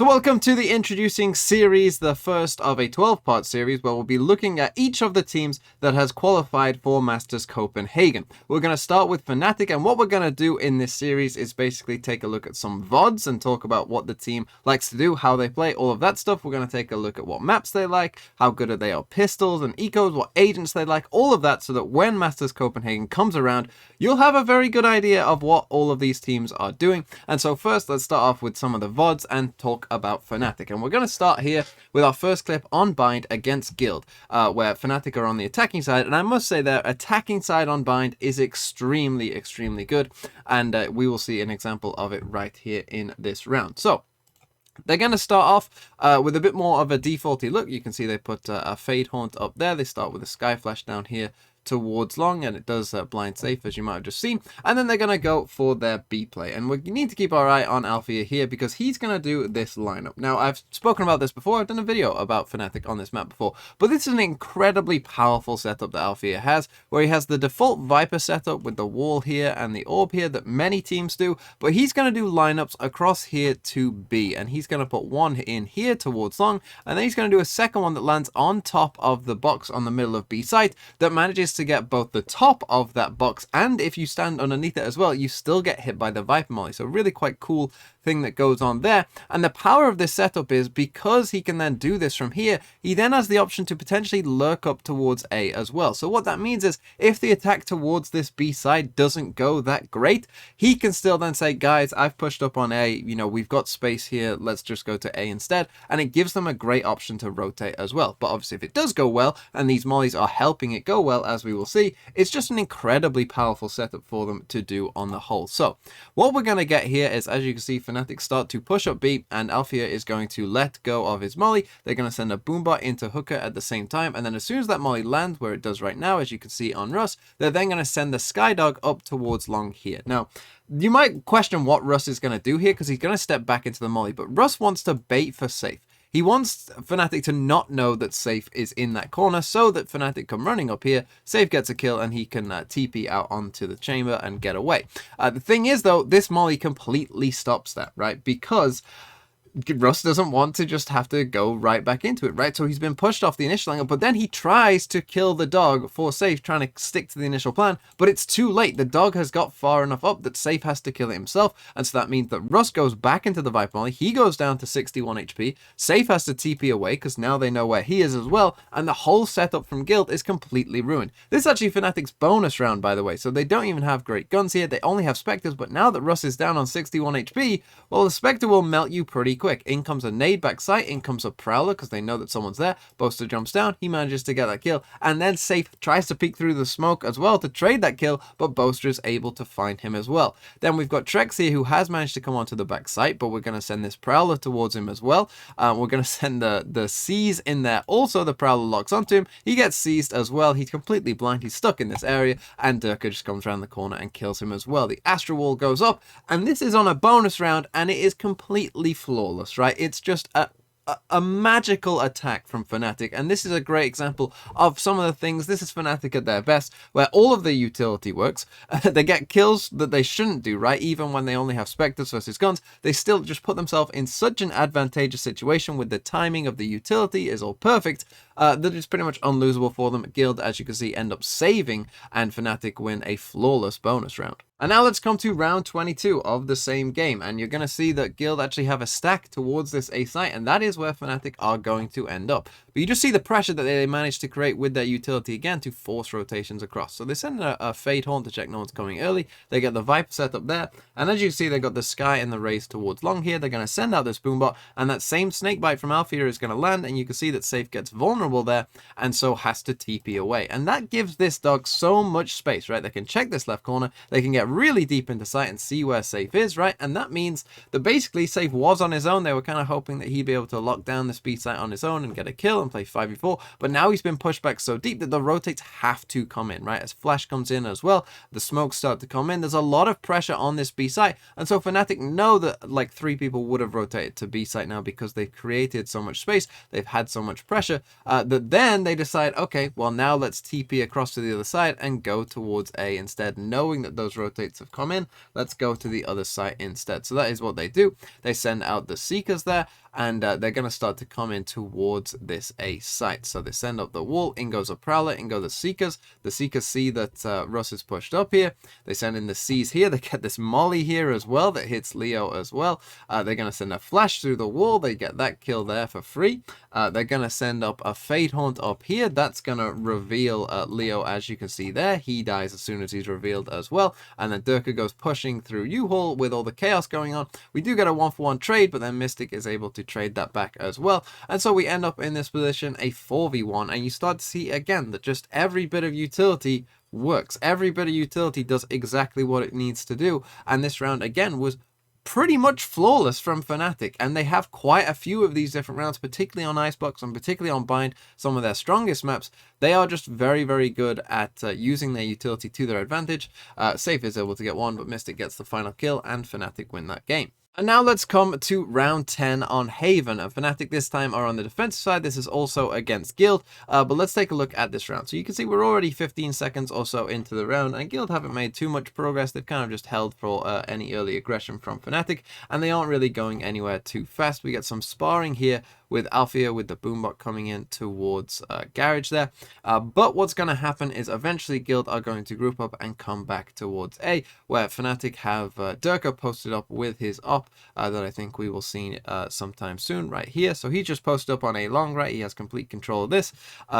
welcome to the introducing series, the first of a 12-part series where we'll be looking at each of the teams that has qualified for Masters Copenhagen. We're going to start with Fnatic, and what we're going to do in this series is basically take a look at some VODs and talk about what the team likes to do, how they play, all of that stuff. We're going to take a look at what maps they like, how good are they at pistols and ecos, what agents they like, all of that, so that when Masters Copenhagen comes around, you'll have a very good idea of what all of these teams are doing. And so first, let's start off with some of the VODs and talk about Fnatic. And we're going to start here with our first clip on Bind against Guild, where Fnatic are on the attacking side. And I must say their attacking side on Bind is extremely good. And we will see an example of it right here in this round. So they're going to start off with a bit more of a defaulty look. You can see they put a Fade Haunt up there. They start with a Sky Flash down here towards long, and it does blind safe, as you might have just seen. And then they're going to go for their B play, and we need to keep our eye on Alfia here because he's going to do this lineup. Now, I've spoken about this before. I've done a video about Fnatic on this map before, but this is an incredibly powerful setup that Alfia has, where he has the default Viper setup with the wall here and the orb here that many teams do, but he's going to do lineups across here to B, and he's going to put one in here towards long, and then he's going to do a second one that lands on top of the box on the middle of B site that manages to get both the top of that box, and if you stand underneath it as well, you still get hit by the Viper Molly. So really quite cool thing that goes on there. And the power of this setup is because he can then do this from here, he then has the option to potentially lurk up towards A as well. So what that means is if the attack towards this B side doesn't go that great, he can still then say, guys, I've pushed up on A, you know, we've got space here, let's just go to A instead. And it gives them a great option to rotate as well. But obviously if it does go well, and these mollies are helping it go well, as we will see, it's just an incredibly powerful setup for them to do on the whole. So what we're going to get here is, as you can see, Fnatic start to push up B, and Alfia is going to let go of his molly. They're going to send a boombot into Hooker at the same time, and then as soon as that molly lands where it does right now, as you can see on Russ, they're then going to send the Skydog up towards long here. Now, you might question what Russ is going to do here, because he's going to step back into the molly, but Russ wants to bait for safe. He wants Fnatic to not know that Safe is in that corner, so that Fnatic come running up here, Safe gets a kill, and he can TP out onto the chamber and get away. The thing is, though, this molly completely stops that, right? Because Russ doesn't want to just have to go right back into it, right? So he's been pushed off the initial angle, but then he tries to kill the dog for Safe, trying to stick to the initial plan, but it's too late. The dog has got far enough up that Safe has to kill it himself, and so that means that Russ goes back into the Viper Molly. He goes down to 61 HP. Safe has to TP away because now they know where he is as well, and the whole setup from Guild is completely ruined. This is actually Fnatic's bonus round, by the way, so they don't even have great guns here. They only have Spectres, but now that Russ is down on 61 HP, well, the Spectre will melt you pretty quick. In comes a nade back sight, in comes a Prowler because they know that someone's there. Boaster jumps down, he manages to get that kill, and then Safe tries to peek through the smoke as well to trade that kill, but Boaster is able to find him as well. Then we've got Trex here, who has managed to come onto the back sight, but we're going to send this Prowler towards him as well. We're going to send the Seize in there. Also, the Prowler locks onto him. He gets seized as well. He's completely blind. He's stuck in this area, and Durka just comes around the corner and kills him as well. The Astral Wall goes up, and this is on a bonus round, and it is completely flawless, right? It's just a magical attack from Fnatic, and this is a great example of some of the things. This is Fnatic at their best, where all of their utility works. They get kills that they shouldn't do, right? Even when they only have Spectres versus guns, they still just put themselves in such an advantageous situation with the timing of the utility is all perfect, that it's pretty much unlosable for them. Guild, as you can see, end up saving, and Fnatic win a flawless bonus round. And now let's come to round 22 of the same game, and you're going to see that Guild actually have a stack towards this A site, and that is where Fnatic are going to end up. But you just see the pressure that they managed to create with their utility again to force rotations across. So they send a Fade Haunt to check no one's coming early. They get the Viper set up there, and as you see, they got the Sky and the Raze towards long here. They're going to send out this Boombot, and that same Snakebite from Alfia is going to land, and you can see that Safe gets vulnerable there, and so has to TP away. And that gives this dog so much space, right? They can check this left corner, they can get really deep into sight and see where Safe is, right? And that means that basically Safe was on his own. They were kind of hoping that he'd be able to lock down the speed site on his own and get a kill and play 5v4, but now he's been pushed back so deep that the rotates have to come in, right? As Flash comes in as well, the smokes start to come in. There's a lot of pressure on this B site, and so Fnatic know that like 3 people would have rotated to B site now because they've created so much space, they've had so much pressure, that then they decide, okay, well now let's TP across to the other side and go towards A instead, knowing that those rotates have come in. Let's go to the other site instead. So that is what they do. They send out the Seekers there, and they're going to start to come in towards this A site. So they send up the wall, in goes a Prowler, in go the Seekers. The Seekers see that Russ is pushed up here. They send in the C's here. They get this Molly here as well that hits Leo as well. They're going to send a Flash through the wall. They get that kill there for free. They're going to send up a Fade Haunt up here. That's going to reveal Leo, as you can see there. He dies as soon as he's revealed as well. And then Durka goes pushing through U-Haul with all the chaos going on. We do get a 1-for-1 trade, but then Mystic is able to trade that back as well. And so we end up in this position, a 4v1, and you start to see again that just every bit of utility works. Every bit of utility does exactly what it needs to do. And this round again was pretty much flawless from Fnatic, and they have quite a few of these different rounds, particularly on Icebox and particularly on Bind, some of their strongest maps. They are just very, very good at using their utility to their advantage. Safe is able to get one, but Mystic gets the final kill, and Fnatic win that game. And now let's come to round 10 on Haven. And Fnatic this time are on the defensive side. This is also against Guild, but let's take a look at this round. So you can see we're already 15 seconds or so into the round, and Guild haven't made too much progress. They've kind of just held for any early aggression from Fnatic, and they aren't really going anywhere too fast. We get some sparring here with Althea with the Boombot coming in towards Garage there. But what's going to happen is eventually Guild are going to group up and come back towards A, where Fnatic have Durka posted up with his op that I think we will see sometime soon right here. So he just posted up on A long, right? He has complete control of this.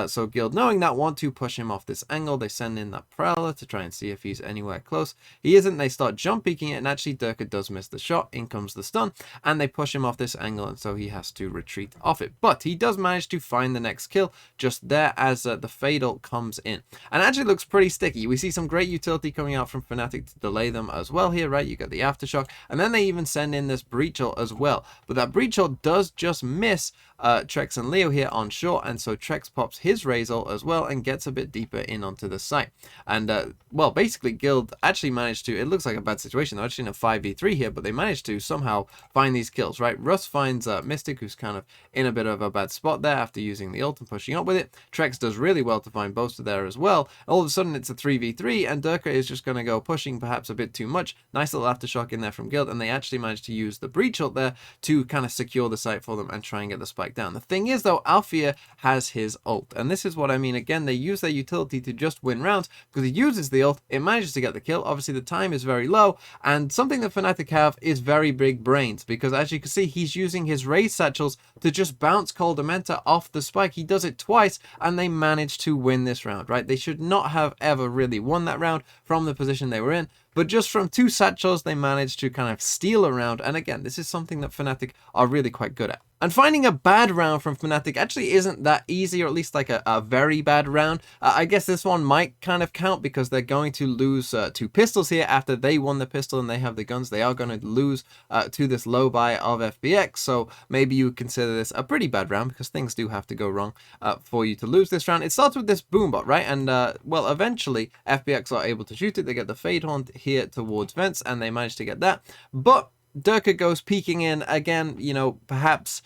So Guild, knowing that, want to push him off this angle. They send in that Prowler to try and see if he's anywhere close. He isn't. They start jump peeking it, and actually Durka does miss the shot. In comes the stun, and they push him off this angle, and so he has to retreat off it. But he does manage to find the next kill just there as the Fatal comes in, and actually looks pretty sticky. We see some great utility coming out from Fnatic to delay them as well here, right? You got the Aftershock, and then they even send in this Breach Ult as well, but that Breach Ult does just miss Trex and Leo here on shore, and so Trex pops his Raze Ult as well and gets a bit deeper in onto the site. And well, basically Guild actually managed to, it looks like a bad situation, they're actually in a 5v3 here, but they managed to somehow find these kills, right? Russ finds Mystic, who's kind of in a bit of a bad spot there after using the ult and pushing up with it. Trex does really well to find Boaster there as well. All of a sudden it's a 3v3, and Durka is just going to go pushing perhaps a bit too much. Nice little Aftershock in there from Guild, and they actually managed to use the Breach Ult there to kind of secure the site for them and try and get the spike down. The thing is though, Althea has his ult, and this is what I mean. Again, they use their utility to just win rounds because he uses the ult, it manages to get the kill. Obviously the time is very low, and something that Fnatic have is very big brains, because as you can see, he's using his Raze Satchels to just bounce Cold Dementor off the spike. He does it twice, and they manage to win this round, right? They should not have ever really won that round from the position they were in, but just from two satchels, they managed to kind of steal a round. And again, this is something that Fnatic are really quite good at. And finding a bad round from Fnatic actually isn't that easy, or at least like a very bad round. I guess this one might kind of count because they're going to lose two pistols here after they won the pistol and they have the guns. They are going to lose to this low buy of FBX. So maybe you would consider this a pretty bad round because things do have to go wrong for you to lose this round. It starts with this Boombot, right? And well, eventually FBX are able to shoot it. They get the Fade Haunt here towards Vents, and they manage to get that. But Durka goes peeking in again, you know, perhaps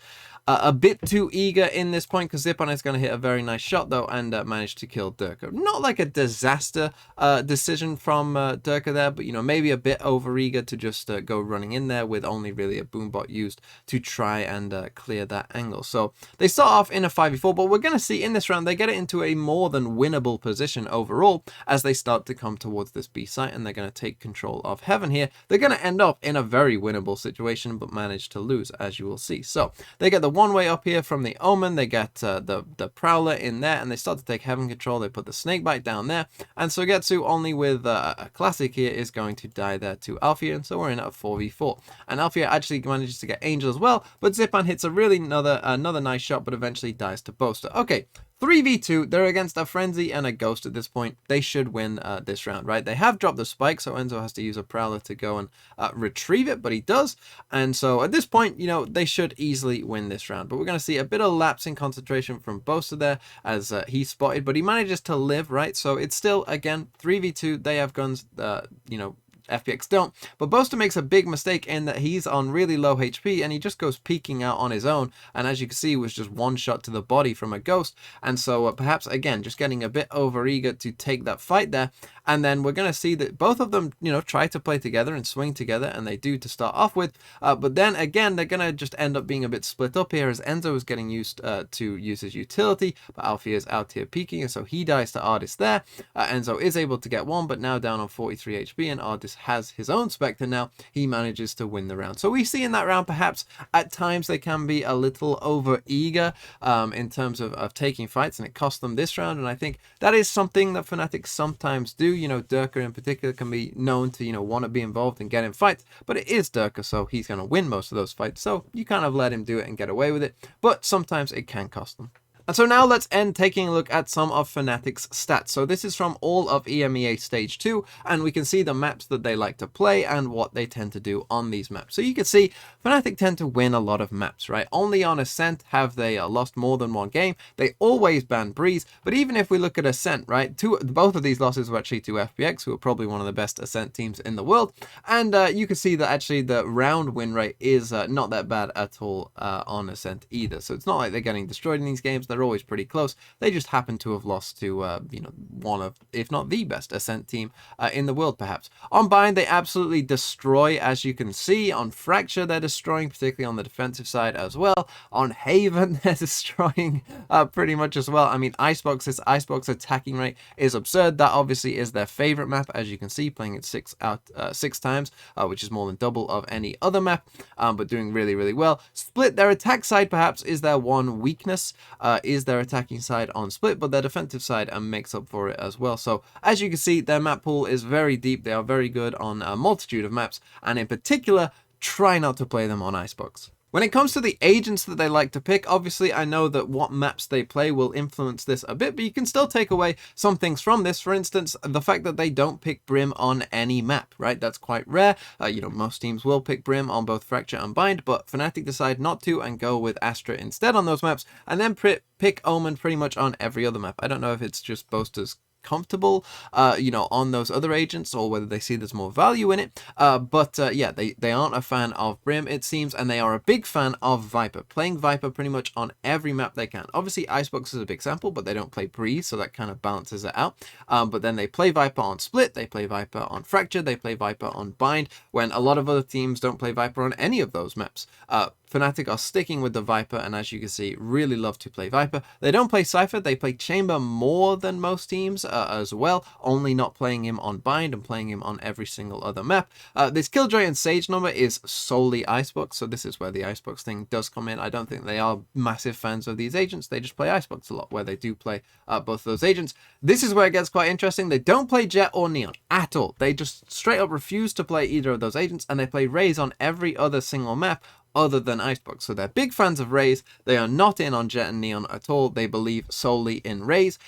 a bit too eager in this point, because Zipon is going to hit a very nice shot though, and manage to kill Durka. Not like a disaster decision from Durka there, but you know, maybe a bit over eager to just go running in there with only really a Boombot used to try and clear that angle. So they start off in a 5v4, but we're going to see in this round they get it into a more than winnable position overall as they start to come towards this B site, and they're going to take control of Heaven here. They're going to end up in a very winnable situation, but manage to lose, as you will see. So they get the one way up here from the Omen, they get the Prowler in there, and they start to take Heaven control. They put the Snakebite down there, and Sogetsu only with a classic here is going to die there to Althea, and so we're in a 4v4. And Althea actually manages to get Angel as well, but Zipan hits a really another nice shot, but eventually dies to Boaster. Okay, 3v2, they're against a Frenzy and a Ghost at this point. They should win this round, right? They have dropped the spike, so Enzo has to use a Prowler to go and retrieve it, but he does. And so at this point, you know, they should easily win this round. But we're going to see a bit of lapse in concentration from Boaster there as he's spotted, but he manages to live, right? So it's still, again, 3v2. They have guns, you know, FPX don't. But Boaster makes a big mistake in that he's on really low HP and he just goes peeking out on his own, and as you can see was just one shot to the body from a ghost. And so perhaps again just getting a bit overeager to take that fight there. And then we're going to see that both of them, you know, try to play together and swing together, and they do to start off with. But then again, they're going to just end up being a bit split up here, as Enzo is getting used to use his utility, but Alfie is out here peeking, and so he dies to Ardis there. Enzo is able to get one, but now down on 43 HP, and Ardis has his own Spectre now. He manages to win the round. So we see in that round, perhaps at times they can be a little over eager in terms of taking fights, and it cost them this round. And I think that is something that Fnatic sometimes do. You know, Durka in particular can be known to, you know, want to be involved and get in fights, but it is Durka, so he's going to win most of those fights. So you kind of let him do it and get away with it, but sometimes it can cost them. And so now let's end taking a look at some of Fnatic's stats. So this is from all of EMEA Stage 2, and we can see the maps that they like to play and what they tend to do on these maps. So you can see Fnatic tend to win a lot of maps, right? Only on Ascent have they lost more than one game. They always ban Breeze, but even if we look at Ascent, right, both of these losses were actually to FPX, who are probably one of the best Ascent teams in the world. And you can see that actually the round win rate is not that bad at all on Ascent either. So it's not like they're getting destroyed in these games. They're always pretty close. They just happen to have lost to you know, one of, if not the best Ascent team in the world perhaps. On Bind they absolutely destroy, as you can see. On Fracture they're destroying, particularly on the defensive side as well. On Haven they're destroying pretty much as well. I mean, Icebox's attacking rate is absurd. That obviously is their favorite map, as you can see, playing it 6 times, which is more than double of any other map, but doing really well. Split, their attack side perhaps is their one weakness, is their attacking side on Split, but their defensive side makes up for it as well. So as you can see, their map pool is very deep. They are very good on a multitude of maps, and in particular, try not to play them on Icebox. When it comes to the agents that they like to pick, obviously I know that what maps they play will influence this a bit, but you can still take away some things from this. For instance, the fact that they don't pick Brim on any map, right? That's quite rare. You know, most teams will pick Brim on both Fracture and Bind, but Fnatic decide not to and go with Astra instead on those maps, and then pick Omen pretty much on every other map. I don't know if it's just Boaster's comfortable you know, on those other agents, or whether they see there's more value in it, but yeah, they aren't a fan of Brim, it seems, and they are a big fan of Viper, playing Viper pretty much on every map they can. Obviously Icebox is a big sample, but they don't play Breeze, so that kind of balances it out. But then they play Viper on Split, they play Viper on Fracture, they play Viper on Bind, when a lot of other teams don't play Viper on any of those maps. Fnatic are sticking with the Viper, and as you can see, really love to play Viper. They don't play Cypher, they play Chamber more than most teams as well, only not playing him on Bind and playing him on every single other map. This Killjoy and Sage number is solely Icebox, so this is where the Icebox thing does come in. I don't think they are massive fans of these agents, they just play Icebox a lot, where they do play both of those agents. This is where it gets quite interesting. They don't play Jet or Neon at all. They just straight up refuse to play either of those agents, and they play Raze on every other single map other than Icebox. So they're big fans of Raze. They are not in on Jet and Neon at all. They believe solely in Raze.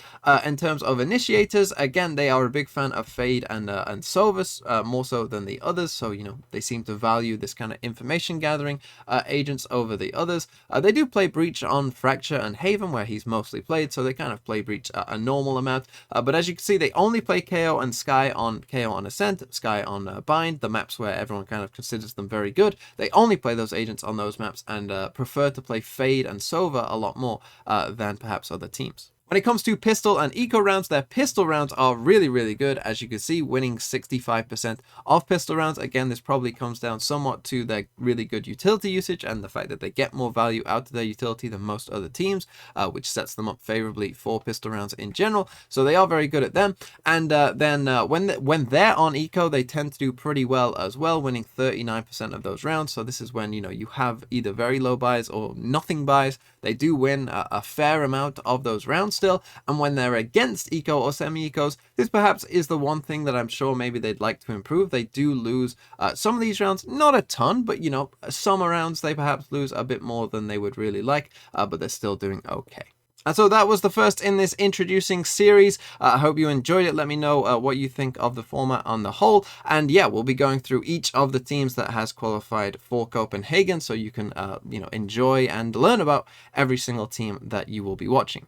In terms of initiators, again, they are a big fan of Fade and Sovus, more so than the others. So, you know, they seem to value this kind of information gathering agents over the others. They do play Breach on Fracture and Haven, where he's mostly played, so they kind of play Breach a normal amount. But as you can see, they only play KO and Sky on Ascent, Sky on Bind, the maps where everyone kind of considers them very good. They only play those agents on those maps, and prefer to play Fade and Sova a lot more than perhaps other teams. When it comes to pistol and eco rounds, their pistol rounds are really good, as you can see, winning 65% of pistol rounds. Again, this probably comes down somewhat to their really good utility usage and the fact that they get more value out of their utility than most other teams, which sets them up favorably for pistol rounds in general. So they are very good at them. And then when they're on eco, they tend to do pretty well as well, winning 39% of those rounds. So this is when, you know, you have either very low buys or nothing buys. They do win a fair amount of those rounds still, and when they're against eco or semi-ecos, this perhaps is the one thing that I'm sure maybe they'd like to improve. They do lose some of these rounds, not a ton, but you know, some rounds they perhaps lose a bit more than they would really like, but they're still doing okay. And so that was the first in this introducing series. I hope you enjoyed it. Let me know what you think of the format on the whole. And yeah, we'll be going through each of the teams that has qualified for Copenhagen, so you can you know, enjoy and learn about every single team that you will be watching.